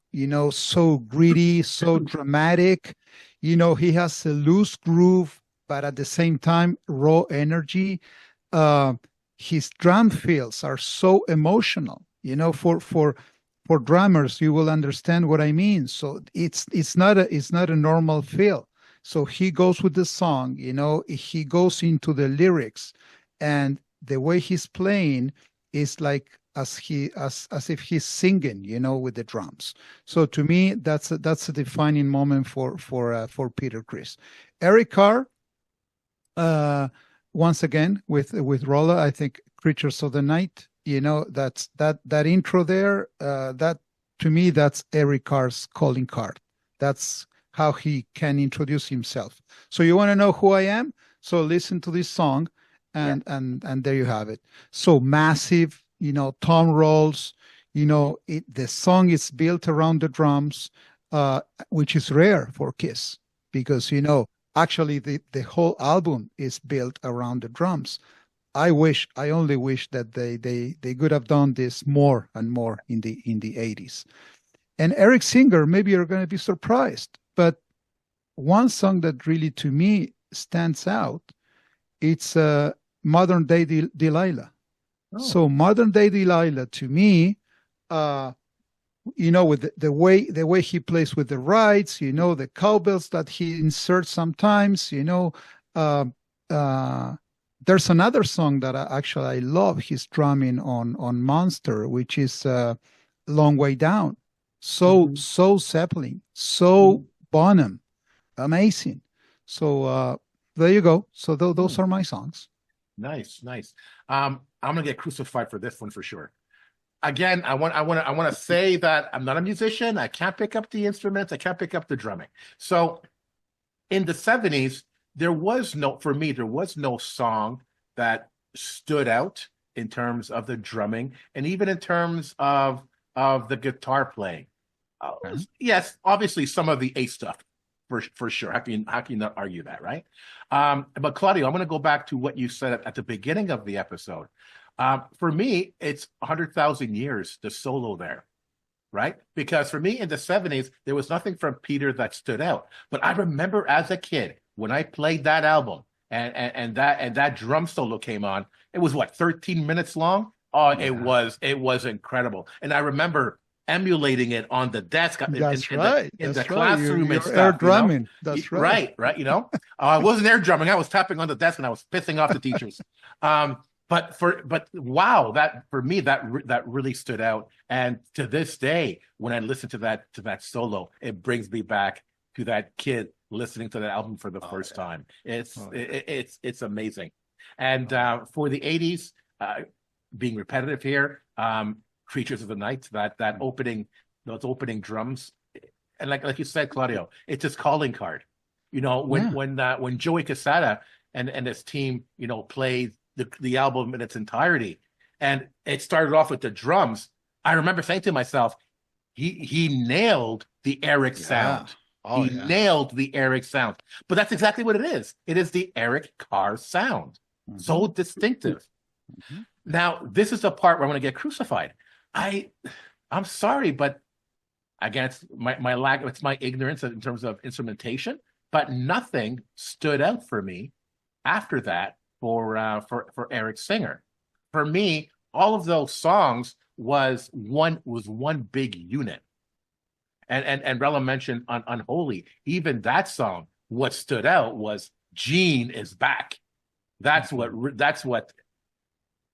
so gritty, so dramatic. He has a loose groove, but at the same time, raw energy. His drum fills are so emotional. For drummers, you will understand what I mean. So it's not a normal feel. So he goes with the song. He goes into the lyrics, and the way he's playing is like as if he's singing, with the drums. So to me, that's a defining moment for Peter Criss. Eric Carr, once again with Rolla, I think Creatures of the Night. That's that intro there. That to me, that's Eric Carr's calling card. That's how he can introduce himself. So you want to know who I am? So listen to this song, and there you have it. So massive. Tom rolls, the song is built around the drums, which is rare for Kiss because, actually the whole album is built around the drums. I only wish that they could have done this more and more in the 80s. And Eric Singer, maybe you're going to be surprised, but one song that really to me stands out, it's Modern Day Delilah. Oh. So Modern Day Delilah to me, with the way he plays with the rides, the cowbells that he inserts sometimes, there's another song that I love his drumming on Monster, which is Long Way Down. So Zeppelin, so Bonham, amazing. So there you go. So those are my songs. Nice. I'm gonna get crucified for this one for sure. Again, I want to say that I'm not a musician. I can't pick up the instruments. I can't pick up the drumming. So in the 70s, there was no song that stood out in terms of the drumming and even in terms of the guitar playing. Yes, obviously some of the A stuff for sure. How can you not argue that, right? But Claudio, I'm going to go back to what you said at the beginning of the episode. For me, it's 100,000 years, the solo there, right? Because for me in the 70s, there was nothing from Peter that stood out. But I remember as a kid, when I played that album and that drum solo came on, it was 13 minutes long? Oh, yeah. It was incredible. And I remember emulating it on the desk in the classroom. You're and stuff, air drumming. That's right. Right. I wasn't air drumming. I was tapping on the desk and I was pissing off the teachers. But wow, that for me that really stood out. And to this day, when I listen to that solo, it brings me back to that kid listening to that album for the first time. It's amazing. And for the 80s, being repetitive here, Creatures of the Night, those opening drums, and like you said, Claudio, it's his calling card. When Joey Casada and his team, played the album in its entirety, and it started off with the drums, I remember saying to myself, he nailed the Eric sound. Nailed the Eric sound. But that's exactly what it is. It is the Eric Carr sound. Mm-hmm. So distinctive. Mm-hmm. Now, this is the part where I'm going to get crucified. I'm sorry, but again, it's it's my ignorance in terms of instrumentation, but nothing stood out for me after that for Eric Singer. For me, all of those songs was one big unit. And Rella mentioned on Unholy, even that song, what stood out was Gene is back. That's what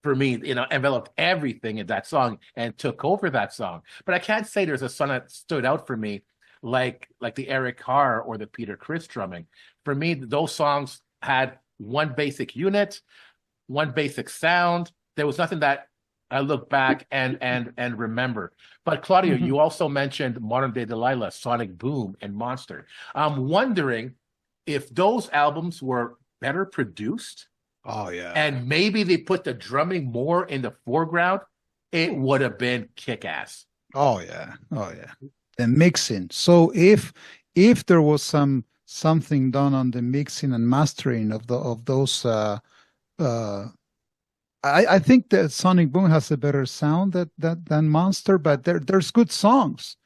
for me, enveloped everything in that song and took over that song. But I can't say there's a song that stood out for me like the Eric Carr or the Peter Criss drumming. For me, those songs had one basic unit, one basic sound. There was nothing that I look back and remember. But Claudio, you also mentioned Modern Day Delilah, Sonic Boom, and Monster. I'm wondering if those albums were better produced. Oh, yeah. And maybe they put the drumming more in the foreground, it would have been kick-ass. Oh, yeah. The mixing. So if there was something done on the mixing and mastering of those I think that Sonic Boom has a better sound than Monster, but there's good songs.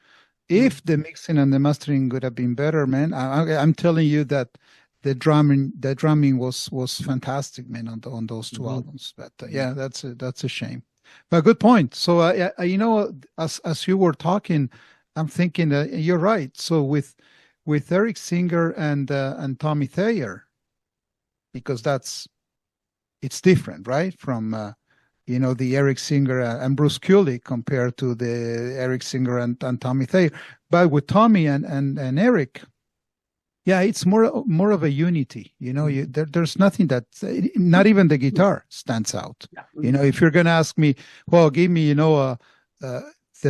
If the mixing and the mastering would have been better, man, I'm telling you that the drumming was fantastic, man, on those two albums. But yeah, that's a shame. But good point. So as you were talking, I'm thinking you're right. So with Eric Singer and Tommy Thayer, because it's different, right? From the Eric Singer and Bruce Kulick compared to the Eric Singer and Tommy Thayer. But with Tommy and Eric, yeah, it's more of a unity. There's nothing that, not even the guitar stands out. Yeah. If you're gonna ask me, well, give me the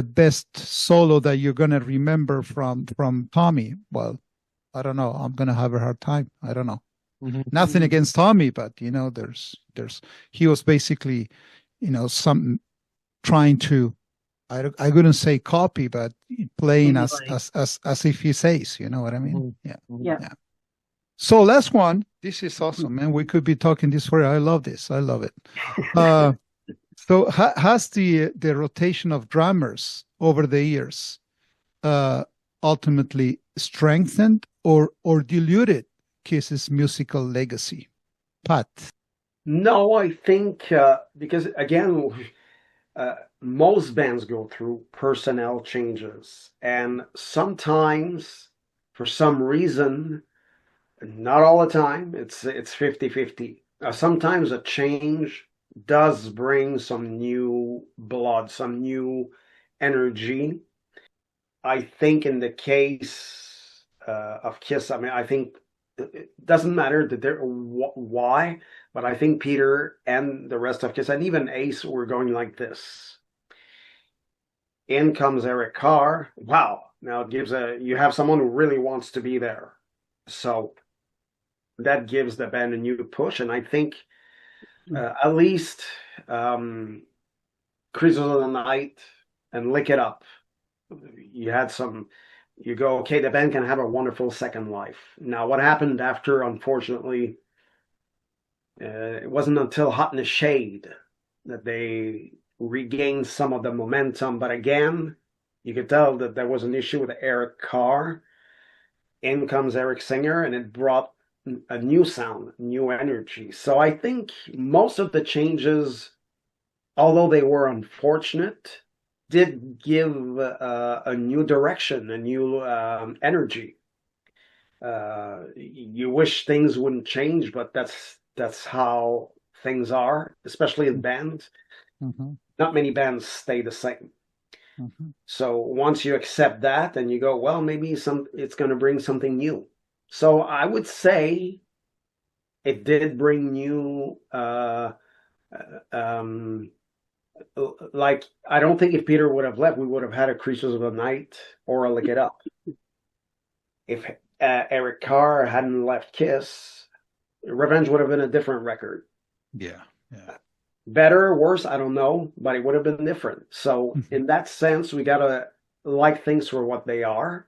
best solo that you're gonna remember from Tommy. Well, I don't know. I'm gonna have a hard time. I don't know. Mm-hmm. Nothing against Tommy, but there's he was basically some trying to I wouldn't say copy, but playing as if he says, you know what I mean? Yeah. So last one, this is awesome, man. We could be talking this for I love this. I love it. So has the rotation of drummers over the years ultimately strengthened or diluted Kiss's musical legacy? Pat. No, I think because again, most bands go through personnel changes, and sometimes, for some reason, not all the time, it's 50-50. Sometimes a change does bring some new blood, some new energy. I think in the case of Kiss, I mean, I think it doesn't matter that they're why, but I think Peter and the rest of Kiss, and even Ace, were going like this. In comes Eric Carr. Wow. Now it gives you have someone who really wants to be there. So that gives the band a new push. And I think at least Creatures of the Night and Lick It Up, you go, okay, the band can have a wonderful second life. Now, what happened after, unfortunately, it wasn't until Hot in the Shade that they regained some of the momentum. But again, you could tell that there was an issue with Eric Carr. In comes Eric Singer, and it brought a new sound, new energy. So I think most of the changes, although they were unfortunate, did give a new direction, a new energy. You wish things wouldn't change, but that's how things are, especially in bands. Mm-hmm. Not many bands stay the same. Mm-hmm. So once you accept that, and you go, well, maybe it's going to bring something new. So I would say it did bring new. Like, I don't think if Peter would have left, we would have had a Creatures of the Night or a Lick It Up. If Eric Carr hadn't left Kiss, Revenge would have been a different record. Yeah. Better or worse, I don't know, but it would have been different. So in that sense, we gotta like things for what they are,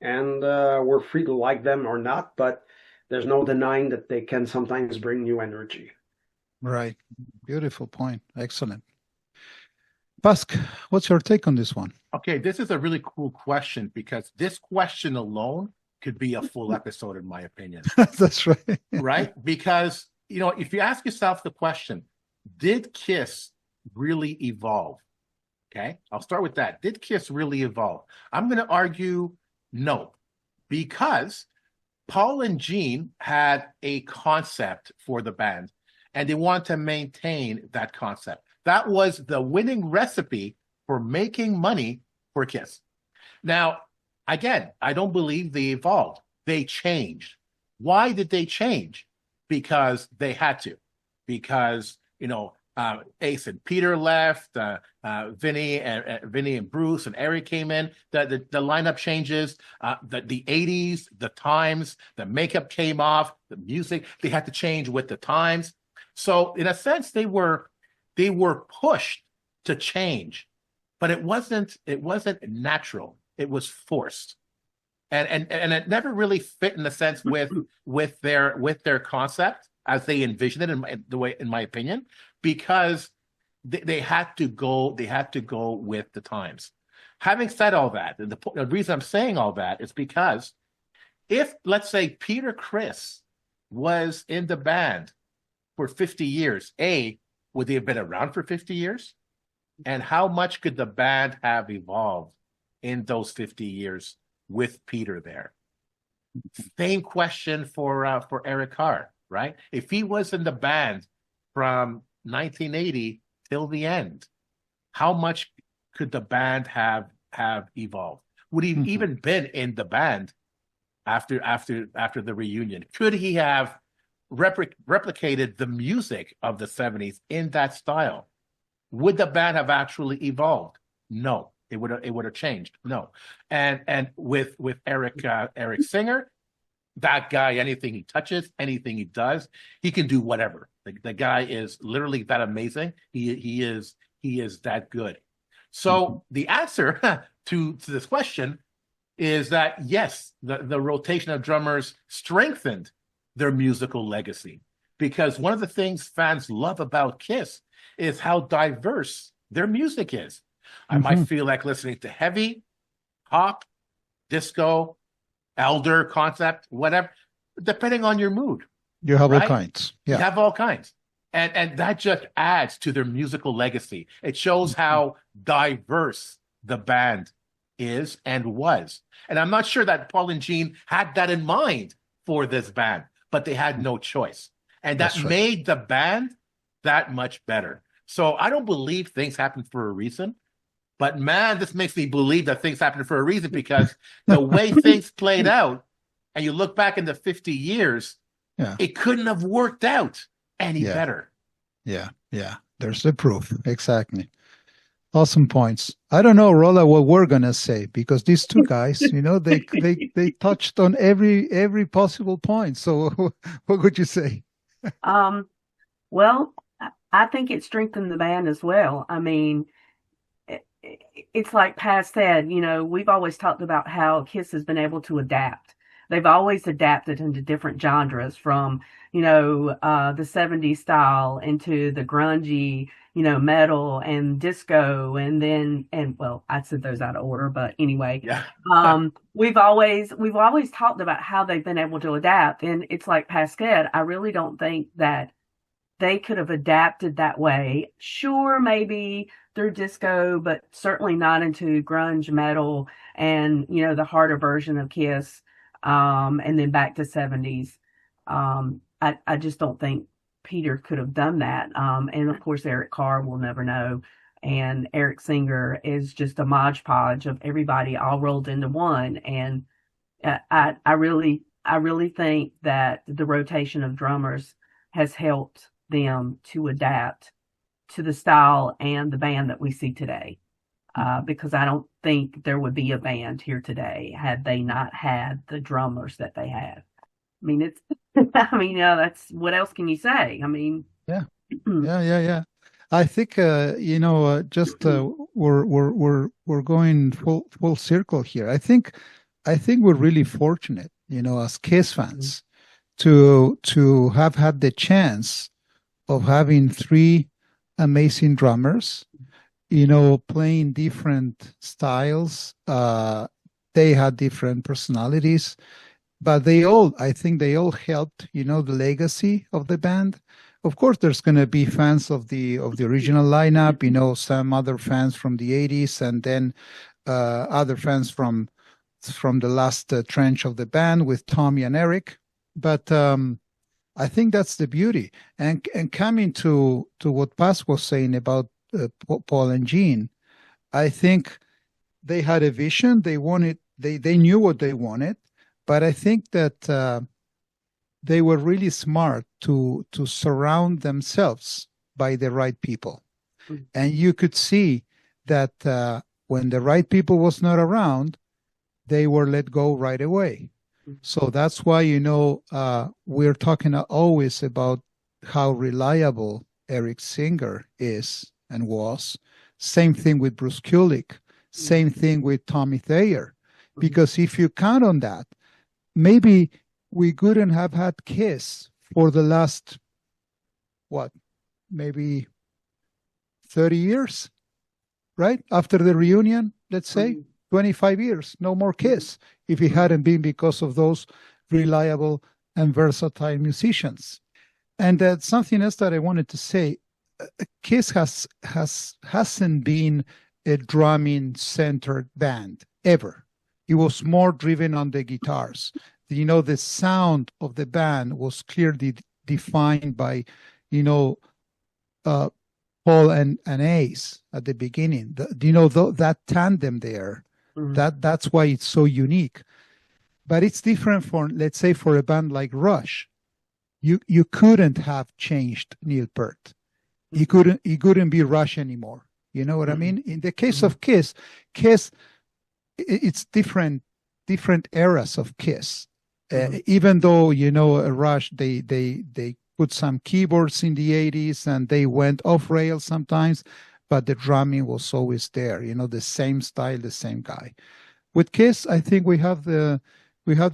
and we're free to like them or not, but there's no denying that they can sometimes bring new energy. Right. Beautiful point. Excellent. Busk, what's your take on this one? Okay, this is a really cool question, because this question alone could be a full episode, in my opinion. That's right. Right? Because, if you ask yourself the question, did Kiss really evolve? Okay, I'll start with that. Did Kiss really evolve? I'm going to argue no, because Paul and Gene had a concept for the band, and they want to maintain that concept. That was the winning recipe for making money for Kiss. Now, again, I don't believe they evolved. They changed. Why did they change? Because they had to. Because, Ace and Peter left, Vinny and Bruce and Eric came in. The lineup changes. The 80s, the times, the makeup came off, the music, they had to change with the times. So in a sense, they were pushed to change, but it wasn't natural. It was forced, and it never really fit in a sense with their concept as they envisioned it, in my opinion, because they had to go with the times. Having said all that, the reason I'm saying all that is because if, let's say, Peter Criss was in the band for 50 years, would they have been around for 50 years? And how much could the band have evolved in those 50 years with Peter there? Same question for Eric Carr, right? If he was in the band from 1980 till the end, how much could the band have evolved? Would he even been in the band after the reunion? Could he have replicated the music of the 70s in that style? Would the band have actually evolved? No, it would have changed. No, and with Eric Singer, that guy, anything he touches, anything he does, he can do whatever. The guy is literally that amazing. He is that good. So the answer to this question is that yes, the rotation of drummers strengthened their musical legacy, because one of the things fans love about Kiss is how diverse their music is. I might feel like listening to heavy, pop, disco, elder concept, whatever, depending on your mood. You have all Right? kinds. You Yeah. have all kinds. And that just adds to their musical legacy. It shows how diverse the band is and was. And I'm not sure that Paul and Gene had that in mind for this band, but they had no choice. And that That's right. made the band that much better. So I don't believe things happen for a reason. But man, this makes me believe that things happen for a reason, because the way things played out, and you look back in the 50 years, Yeah. it couldn't have worked out any Yeah. better. Yeah. Yeah. There's the proof. Exactly. Awesome points. I don't know, Rolla, what we're gonna say, because these two guys, they touched on every possible point. So what would you say? Well, I think it strengthened the band as well. I mean, it's like Paz said, we've always talked about how Kiss has been able to adapt. They've always adapted into different genres, from, the 70s style into the grungy, metal and disco. And well, I said those out of order, but anyway, Yeah. we've always talked about how they've been able to adapt. And it's like Paz said, I really don't think that they could have adapted that way. Sure, maybe through disco, but certainly not into grunge metal and, the harder version of Kiss, and then back to 70s. I just don't think Peter could have done that. And of course, Eric Carr, will never know. And Eric Singer is just a modge podge of everybody all rolled into one. And I really think that the rotation of drummers has helped them to adapt to the style and the band that we see today. Because I don't think there would be a band here today had they not had the drummers that they have. I mean, that's, what else can you say? I mean, Yeah. I think we're going full circle here. I think we're really fortunate, as Kiss fans, to have had the chance of having three amazing drummers, playing different styles. They had different personalities, but I think they all helped, the legacy of the band. Of course, there's going to be fans of the original lineup, some other fans from the 80s, and then other fans from the last trench of the band with Tommy and Eric. But I think that's the beauty. And coming to what Paz was saying about Paul and Gene, I think they had a vision. They wanted, they knew what they wanted, but I think that they were really smart to surround themselves by the right people. Mm-hmm. And you could see that when the right people was not around, they were let go right away. Mm-hmm. So that's why, we're talking always about how reliable Eric Singer is and was. Same thing with Bruce Kulick. Same thing with Tommy Thayer. Because if you count on that, maybe we couldn't have had Kiss for the last, maybe 30 years, right? After the reunion, let's say, 25 years, no more Kiss, if it hadn't been because of those reliable and versatile musicians. And that's something else that I wanted to say. Kiss hasn't been a drumming-centered band, ever. It was more driven on the guitars. The sound of the band was clearly defined by, Paul and Ace at the beginning. That tandem there, that's why it's so unique. But it's different for, let's say, for a band like Rush. You couldn't have changed Neil Peart. He couldn't be Rush anymore. You know what I mean? In the case of Kiss, it's different eras of Kiss. Even though, Rush, they put some keyboards in the 80s and they went off rails sometimes, but the drumming was always there, the same style, the same guy. With Kiss, I think we have the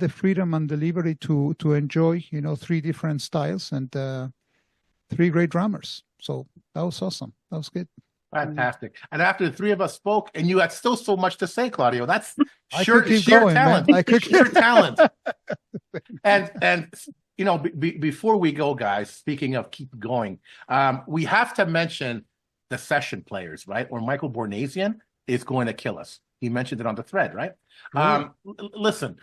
freedom and the liberty to enjoy, three different styles and three great drummers. So that was awesome. That was good. Fantastic. And after the three of us spoke, and you had still so much to say, Claudio, that's I sheer, could keep sheer going, talent. man. I could Sheer talent. And you know, before we go, guys, speaking of keep going, we have to mention the session players, right? Or Michael Bornasian is going to kill us. He mentioned it on the thread, right? Listen,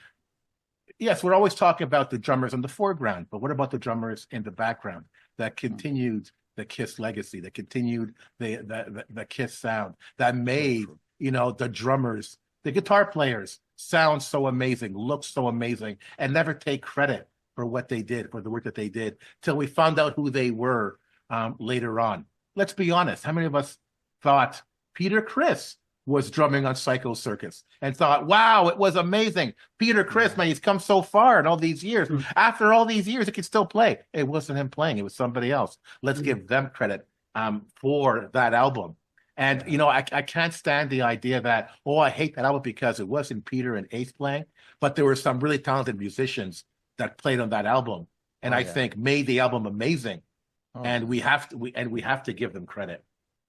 yes, we're always talking about the drummers in the foreground, but what about the drummers in the background that continued the Kiss legacy, that continued the Kiss sound, that made, you know, the drummers, the guitar players sound so amazing, look so amazing, and never take credit for what they did, for the work that they did, till we found out who they were later on. Let's be honest. How many of us thought Peter Criss was drumming on Psycho Circus and thought, wow, it was amazing. Peter Criss, man, he's come so far in all these years. After all these years, he could still play. It wasn't him playing. It was somebody else. Let's give them credit for that album. And, you know, I can't stand the idea that, oh, I hate that album because it wasn't Peter and Ace playing, but there were some really talented musicians that played on that album. And I think made the album amazing. And we have to give them credit.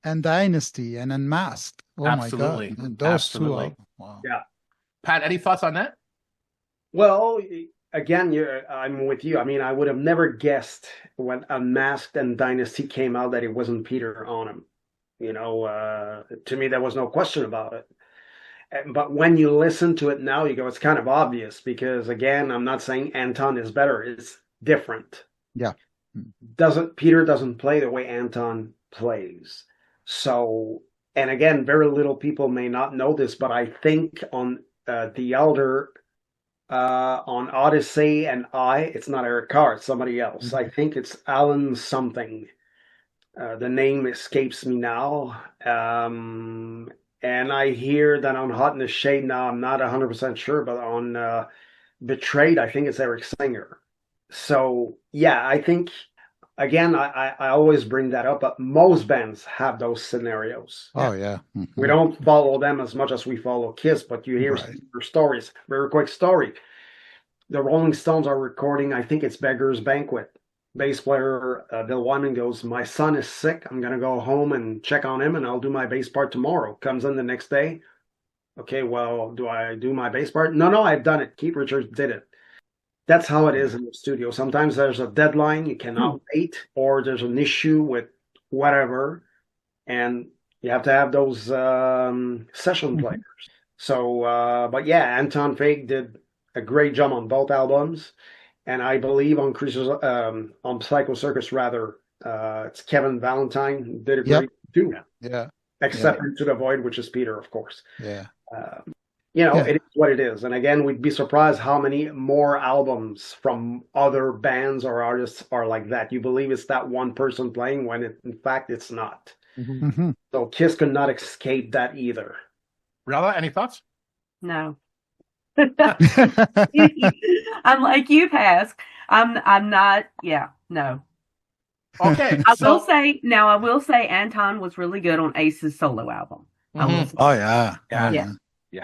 And Dynasty and Unmasked. Oh Absolutely. my God. And those Absolutely. two. Wow. Yeah. Pat, any thoughts on that? Well, again, I'm with you. I mean, I would have never guessed when Unmasked and Dynasty came out that it wasn't Peter on them. You know, to me, there was no question about it. But when you listen to it now, you go, it's kind of obvious because, again, I'm not saying Anton is better. It's different. Yeah. Peter doesn't play the way Anton plays. So, and again, very little people may not know this, but I think on The Elder, on Odyssey and it's not Eric Carr, it's somebody else. I think it's Alan something. The name escapes me now. And I hear that on Hot in the Shade now, I'm not 100% sure, but on Betrayed, I think it's Eric Singer. So, yeah, I think, again, I always bring that up, but most bands have those scenarios. Oh, yeah. Mm-hmm. We don't follow them as much as we follow Kiss, but you hear stories. Very quick story. The Rolling Stones are recording, I think it's Beggar's Banquet. Bass player Bill Wyman goes, my son is sick. I'm going to go home and check on him, and I'll do my bass part tomorrow. Comes in the next day. Okay, well, do I do my bass part? No, I've done it. Keith Richards did it. That's how it is in the studio. Sometimes there's a deadline. You cannot wait, or there's an issue with whatever, and you have to have those session players. So, but yeah, Anton Fig did a great job on both albums. And I believe on Psycho Circus, rather, it's Kevin Valentine who did a great too. Yeah. Except Into the Void, which is Peter, of course. Yeah. You know, it is what it is. And again, we'd be surprised how many more albums from other bands or artists are like that. You believe it's that one person playing when in fact it's not. Mm-hmm. So Kiss could not escape that either. Rella, any thoughts? No. I'm like you, Pas. I'm not. Yeah, no. Okay. I will say Anton was really good on Ace's solo album. Oh yeah. Yeah.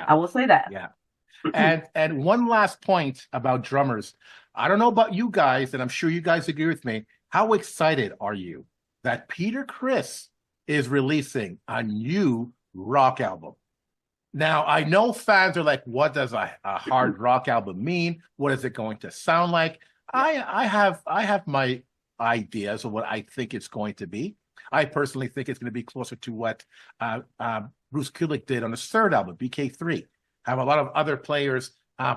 I will say that. Yeah. And one last point about drummers. I don't know about you guys, and I'm sure you guys agree with me. How excited are you that Peter Criss is releasing a new rock album? Now, I know fans are like, what does a hard rock album mean? What is it going to sound like? I have my ideas of what I think it's going to be. I personally think it's going to be closer to what Bruce Kulick did on his third album, BK3. Have a lot of other players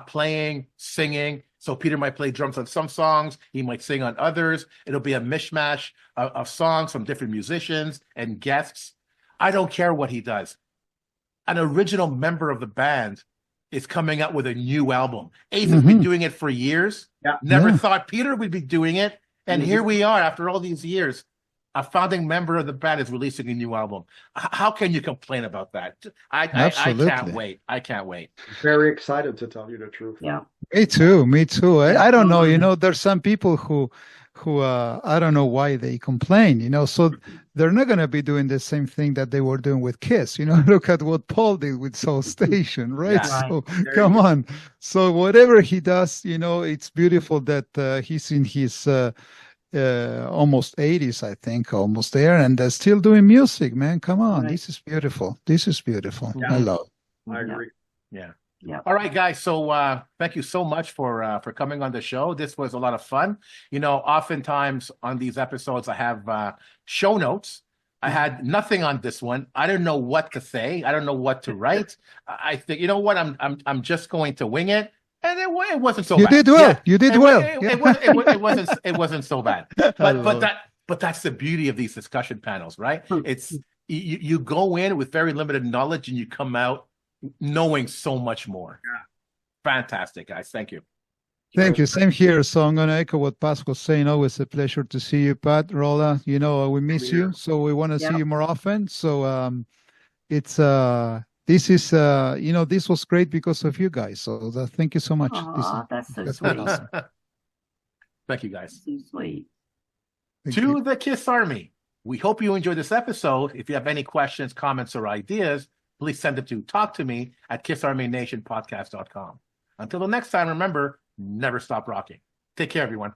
playing, singing. So Peter might play drums on some songs. He might sing on others. It'll be a mishmash of songs from different musicians and guests. I don't care what he does. An original member of the band is coming out with a new album. Ace has been doing it for years. Yeah. Never thought Peter would be doing it. And here we are after all these years. A founding member of the band is releasing a new album. How can you complain about that? I can't wait. I can't wait. Very excited, to tell you the truth. Yeah. Me too. I don't know. You know, there's some people who I don't know why they complain, you know, so they're not going to be doing the same thing that they were doing with Kiss, you know. Look at what Paul did with Soul Station, right? Yeah, so come on. So whatever he does, you know, it's beautiful that he's in his almost 80s, I think, almost there, and they're still doing music, man. Come on, Right. this is beautiful. This is beautiful. Yeah. I love it. I agree. Yeah. Yeah. All right, guys. So thank you so much for coming on the show. This was a lot of fun. You know, oftentimes on these episodes, I have show notes. I had nothing on this one. I don't know what to say. I don't know what to write. I think, you know what? I'm just going to wing it, and it wasn't so You bad. did well. Yeah. You did It, well. it, Yeah. it wasn't so bad. I But love it. that's the beauty of these discussion panels, right? Hmm. It's you go in with very limited knowledge and you come out knowing so much more. Yeah. Fantastic, guys. Thank you. Thank you. Same here. So I'm going to echo what Pat was saying. Always a pleasure to see you, Pat. Rolla, you know, we miss you. So we want to see Yep. you more often. So it's this is you know, this was great because of you guys. So thank you so much. Aw, that's so that's sweet. awesome. Thank you, guys. So sweet. Thank To you. the KISS Army, we hope you enjoyed this episode. If you have any questions, comments, or ideas, please send them to talktome@kissarmynationpodcast.com. Until the next time, remember, never stop rocking. Take care, everyone.